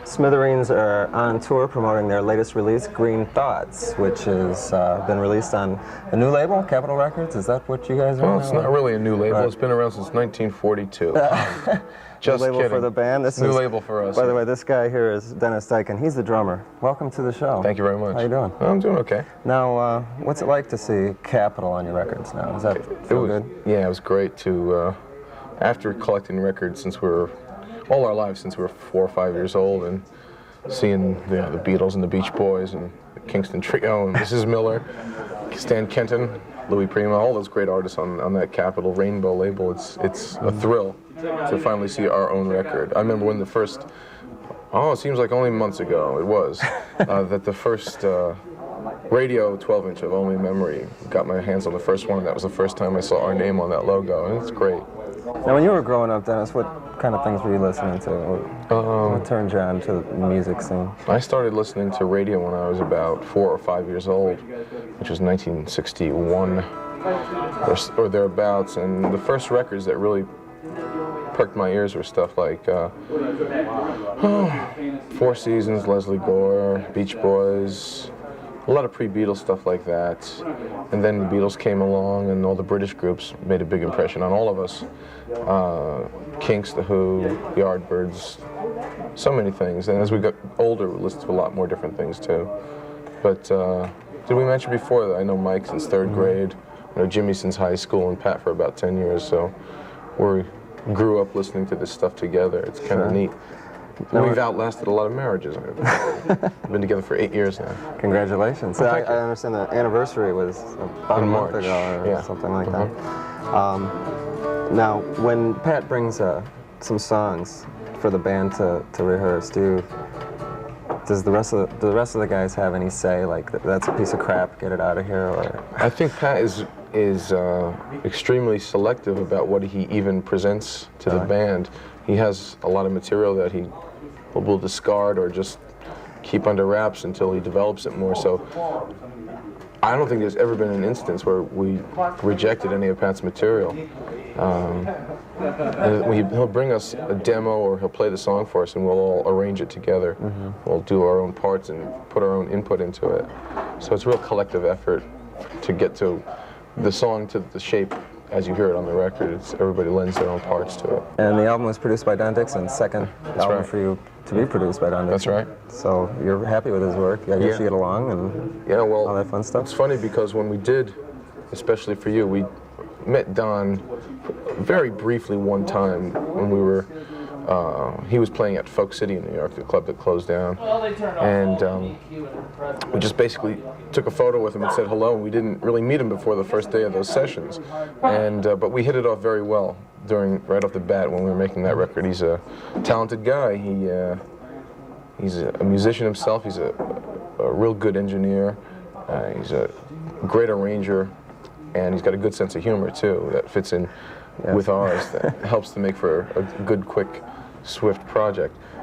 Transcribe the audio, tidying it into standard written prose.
Smithereens are on tour promoting their latest release, Green Thoughts, which has been released on a new label, Capitol Records. Is that what you guys are? Well, it's not really a new label. It's been around since 1942. Just new label kidding. for the band. This new is, label for us. By the way, this guy here is Dennis DIKEN. He's the drummer. Welcome to the show. Thank you very much. How you doing? I'm doing okay. Now, what's it like to see Capitol on your records now? Does that feel good? Yeah, it was great to, after collecting records since we were, all our lives since we were 4 or 5 years old, and seeing the Beatles and the Beach Boys and the Kingston Trio and Mrs. Miller, Stan Kenton, Louis Prima, all those great artists on that Capitol Rainbow label. It's a thrill to finally see our own record. I remember when the first, it seems like only months ago it was, that the first radio 12-inch of Only Memory got my hands on the first one. That was the first time I saw our name on that logo, and it's great. Now, when you were growing up, Dennis, what kind of things were you listening to? What turned you on to the music scene? I started listening to radio when I was about 4 or 5 years old, which was 1961 or thereabouts, and the first records that really perked my ears were stuff like Four Seasons, Leslie Gore, Beach Boys, a lot of pre-Beatles stuff like that. And then the Beatles came along and all the British groups made a big impression on all of us. Kinks, The Who, the Yardbirds, so many things. And as we got older, we listened to a lot more different things too. But did we mention before that I know Mike since 3rd grade, I know Jimmy since high school, and Pat for about 10 years, so we grew up listening to this stuff together. It's kind of neat. Now, we've outlasted a lot of marriages. We've been together for 8 years now. Congratulations. Well, I understand the anniversary was about a month ago or something like that. Now, when Pat brings some songs for the band to rehearse, does the rest of the guys have any say, like, that's a piece of crap, get it out of here? Or I think Pat is extremely selective about what he even presents to the band. He has a lot of material that he will discard or just keep under wraps until he develops it more. So I don't think there's ever been an instance where we rejected any of Pat's material. And he'll bring us a demo or he'll play the song for us and we'll all arrange it together. We'll do our own parts and put our own input into it. So it's a real collective effort to get to the song to the shape as you hear it on the record. Everybody lends their own parts to it. And the album was produced by Don Dixon, second album for you to be produced by Don Dixon. That's right. So you're happy with his work? I guess you get along and all that fun stuff? It's funny because when we did, especially for you, we met Don very briefly one time when we were, he was playing at Folk City in New York, the club that closed down, and we just basically took a photo with him and said hello, and we didn't really meet him before the first day of those sessions, and but we hit it off very well right off the bat when we were making that record. He's a talented guy. He's a musician himself. He's a real good engineer. He's a great arranger, and he's got a good sense of humor too that fits in with ours, that helps to make for a good, quick, swift project.